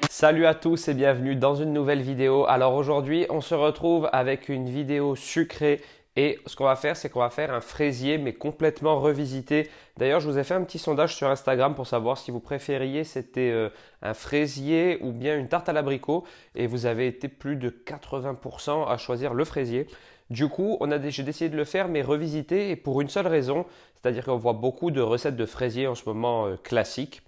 Salut à tous et bienvenue dans une nouvelle vidéo. Alors aujourd'hui, on se retrouve avec une vidéo sucrée et ce qu'on va faire, c'est qu'on va faire un fraisier mais complètement revisité. D'ailleurs, je vous ai fait un petit sondage sur Instagram pour savoir si vous préfériez c'était un fraisier ou bien une tarte à l'abricot et vous avez été plus de 80% à choisir le fraisier. Du coup, j'ai décidé de le faire mais revisité et pour une seule raison, c'est-à-dire qu'on voit beaucoup de recettes de fraisier en ce moment classiques.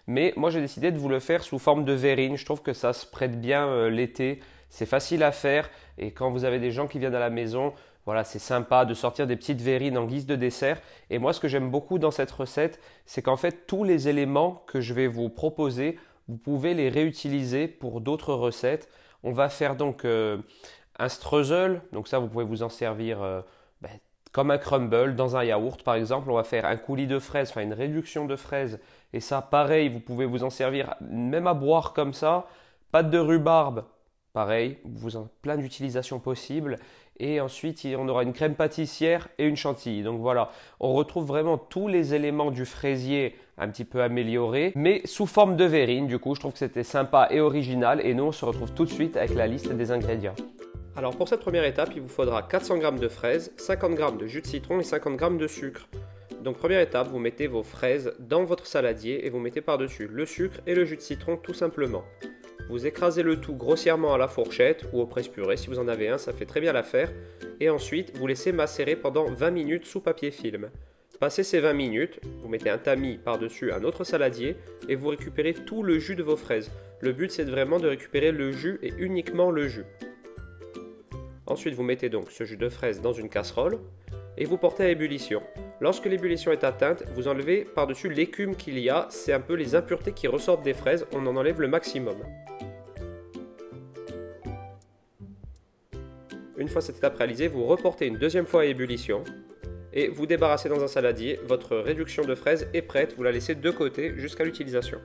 Mais moi, j'ai décidé de vous le faire sous forme de verrine. Je trouve que ça se prête bien l'été. C'est facile à faire. Et quand vous avez des gens qui viennent à la maison, voilà, c'est sympa de sortir des petites verrines en guise de dessert. Et moi, ce que j'aime beaucoup dans cette recette, c'est qu'en fait, tous les éléments que je vais vous proposer, vous pouvez les réutiliser pour d'autres recettes. On va faire donc un streusel. Donc ça, vous pouvez vous en servir ben, comme un crumble dans un yaourt. Par exemple, on va faire un coulis de fraises, enfin une réduction de fraises. Et ça, pareil, vous pouvez vous en servir même à boire comme ça. Pâte de rhubarbe, pareil, vous en plein d'utilisations possibles. Et ensuite, on aura une crème pâtissière et une chantilly. Donc voilà, on retrouve vraiment tous les éléments du fraisier un petit peu améliorés, mais sous forme de verrine. Du coup, je trouve que c'était sympa et original. Et nous, on se retrouve tout de suite avec la liste des ingrédients. Alors pour cette première étape, il vous faudra 400 g de fraises, 50 g de jus de citron et 50 g de sucre. Donc première étape, vous mettez vos fraises dans votre saladier et vous mettez par-dessus le sucre et le jus de citron tout simplement. Vous écrasez le tout grossièrement à la fourchette ou au presse-purée si vous en avez un, ça fait très bien l'affaire. Et ensuite, vous laissez macérer pendant 20 minutes sous papier film. Passé ces 20 minutes, vous mettez un tamis par-dessus un autre saladier et vous récupérez tout le jus de vos fraises. Le but c'est vraiment de récupérer le jus et uniquement le jus. Ensuite, vous mettez donc ce jus de fraise dans une casserole et vous portez à ébullition. Lorsque l'ébullition est atteinte, vous enlevez par-dessus l'écume qu'il y a, c'est un peu les impuretés qui ressortent des fraises, on en enlève le maximum. Une fois cette étape réalisée, vous reportez une deuxième fois à ébullition et vous débarrassez dans un saladier. Votre réduction de fraises est prête, vous la laissez de côté jusqu'à l'utilisation.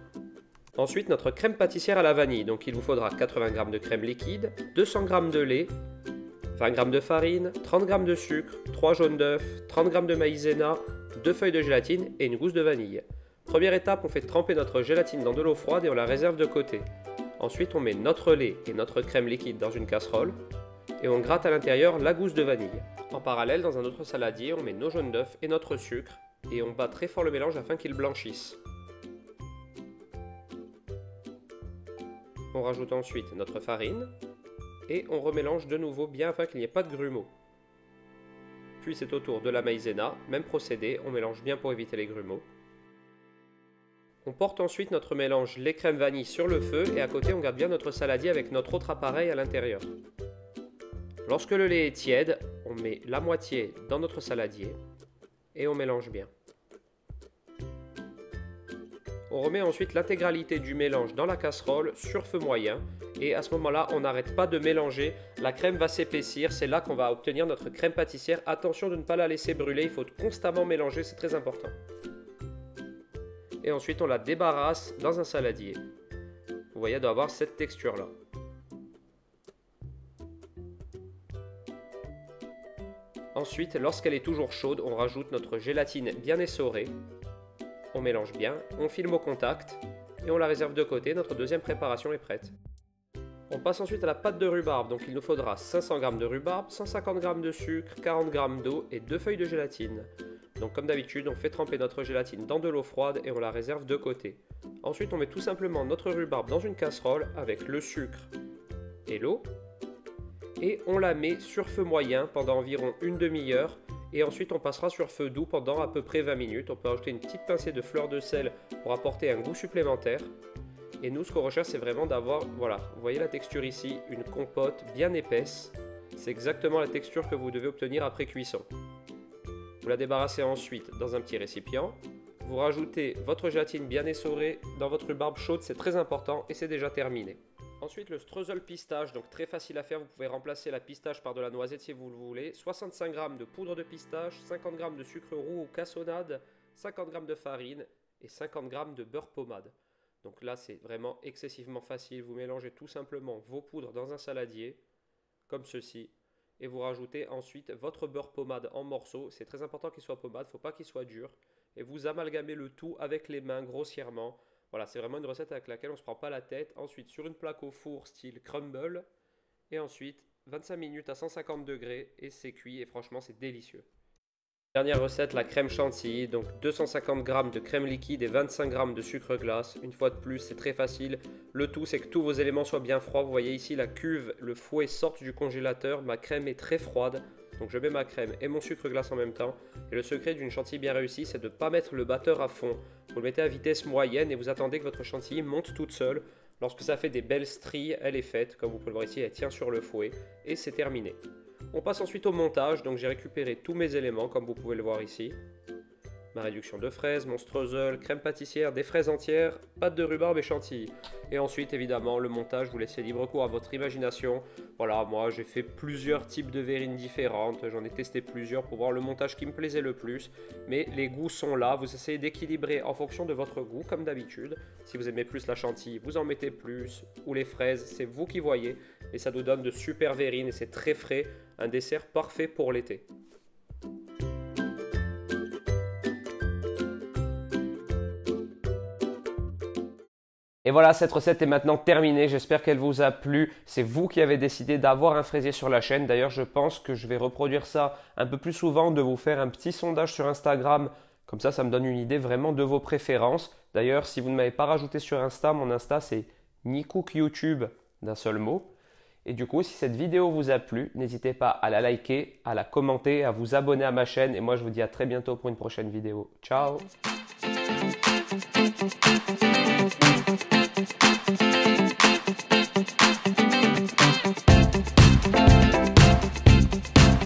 Ensuite, notre crème pâtissière à la vanille, donc il vous faudra 80 g de crème liquide, 200 g de lait, 20 g de farine, 30 g de sucre, 3 jaunes d'œufs, 30 g de maïzena, 2 feuilles de gélatine et une gousse de vanille. Première étape, on fait tremper notre gélatine dans de l'eau froide et on la réserve de côté. Ensuite, on met notre lait et notre crème liquide dans une casserole et on gratte à l'intérieur la gousse de vanille. En parallèle, dans un autre saladier, on met nos jaunes d'œufs et notre sucre et on bat très fort le mélange afin qu'il blanchisse. On rajoute ensuite notre farine et on remélange de nouveau bien afin qu'il n'y ait pas de grumeaux. Puis c'est au tour de la maïzena, même procédé, on mélange bien pour éviter les grumeaux. On porte ensuite notre mélange lait crème vanille sur le feu et à côté on garde bien notre saladier avec notre autre appareil à l'intérieur. Lorsque le lait est tiède, on met la moitié dans notre saladier et on mélange bien. On remet ensuite l'intégralité du mélange dans la casserole sur feu moyen et à ce moment-là, on n'arrête pas de mélanger. La crème va s'épaissir, c'est là qu'on va obtenir notre crème pâtissière. Attention de ne pas la laisser brûler, il faut constamment mélanger, c'est très important. Et ensuite, on la débarrasse dans un saladier. Vous voyez, elle doit avoir cette texture-là. Ensuite, lorsqu'elle est toujours chaude, on rajoute notre gélatine bien essorée. On mélange bien, on filme au contact et on la réserve de côté, notre deuxième préparation est prête. On passe ensuite à la pâte de rhubarbe, donc il nous faudra 500 g de rhubarbe, 150 g de sucre, 40 g d'eau et 2 feuilles de gélatine. Donc comme d'habitude, on fait tremper notre gélatine dans de l'eau froide et on la réserve de côté. Ensuite, on met tout simplement notre rhubarbe dans une casserole avec le sucre et l'eau et on la met sur feu moyen pendant environ une demi-heure. Et ensuite on passera sur feu doux pendant à peu près 20 minutes. On peut ajouter une petite pincée de fleur de sel pour apporter un goût supplémentaire. Et nous ce qu'on recherche c'est vraiment d'avoir, voilà, vous voyez la texture ici, une compote bien épaisse. C'est exactement la texture que vous devez obtenir après cuisson. Vous la débarrassez ensuite dans un petit récipient. Vous rajoutez votre gélatine bien essorée dans votre rhubarbe chaude, c'est très important et c'est déjà terminé. Ensuite, le streusel pistache, donc très facile à faire, vous pouvez remplacer la pistache par de la noisette si vous le voulez. 65 g de poudre de pistache, 50 g de sucre roux ou cassonade, 50 g de farine et 50 g de beurre pommade. Donc là, c'est vraiment excessivement facile. Vous mélangez tout simplement vos poudres dans un saladier, comme ceci, et vous rajoutez ensuite votre beurre pommade en morceaux. C'est très important qu'il soit pommade, il ne faut pas qu'il soit dur. et vous amalgamez le tout avec les mains grossièrement. Voilà, c'est vraiment une recette avec laquelle on ne se prend pas la tête. Ensuite, sur une plaque au four style crumble, et ensuite 25 minutes à 150 degrés et c'est cuit et franchement c'est délicieux. Dernière recette, la crème chantilly, donc 250 g de crème liquide et 25 g de sucre glace. Une fois de plus, c'est très facile. Le tout, c'est que tous vos éléments soient bien froids. Vous voyez ici, la cuve, le fouet sortent du congélateur. Ma crème est très froide, donc je mets ma crème et mon sucre glace en même temps. Et le secret d'une chantilly bien réussie, c'est de ne pas mettre le batteur à fond. Vous le mettez à vitesse moyenne et vous attendez que votre chantilly monte toute seule. Lorsque ça fait des belles stries, elle est faite. Comme vous pouvez le voir ici, elle tient sur le fouet et c'est terminé. On passe ensuite au montage, donc j'ai récupéré tous mes éléments comme vous pouvez le voir ici. Ma réduction de fraises, mon streusel, crème pâtissière, des fraises entières, pâte de rhubarbe et chantilly. Et ensuite évidemment le montage, vous laissez libre cours à votre imagination. Voilà, moi j'ai fait plusieurs types de verrines différentes, j'en ai testé plusieurs pour voir le montage qui me plaisait le plus. Mais les goûts sont là, vous essayez d'équilibrer en fonction de votre goût comme d'habitude. Si vous aimez plus la chantilly, vous en mettez plus, ou les fraises, c'est vous qui voyez. Et ça nous donne de super verrines et c'est très frais, un dessert parfait pour l'été. Et voilà, cette recette est maintenant terminée. J'espère qu'elle vous a plu. C'est vous qui avez décidé d'avoir un fraisier sur la chaîne. D'ailleurs, je pense que je vais reproduire ça un peu plus souvent, de vous faire un petit sondage sur Instagram. Comme ça me donne une idée vraiment de vos préférences. D'ailleurs, si vous ne m'avez pas rajouté sur Insta, mon Insta c'est NiCookYouTube d'un seul mot. Et du coup, si cette vidéo vous a plu, n'hésitez pas à la liker, à la commenter, à vous abonner à ma chaîne. Et moi, je vous dis à très bientôt pour une prochaine vidéo. Ciao!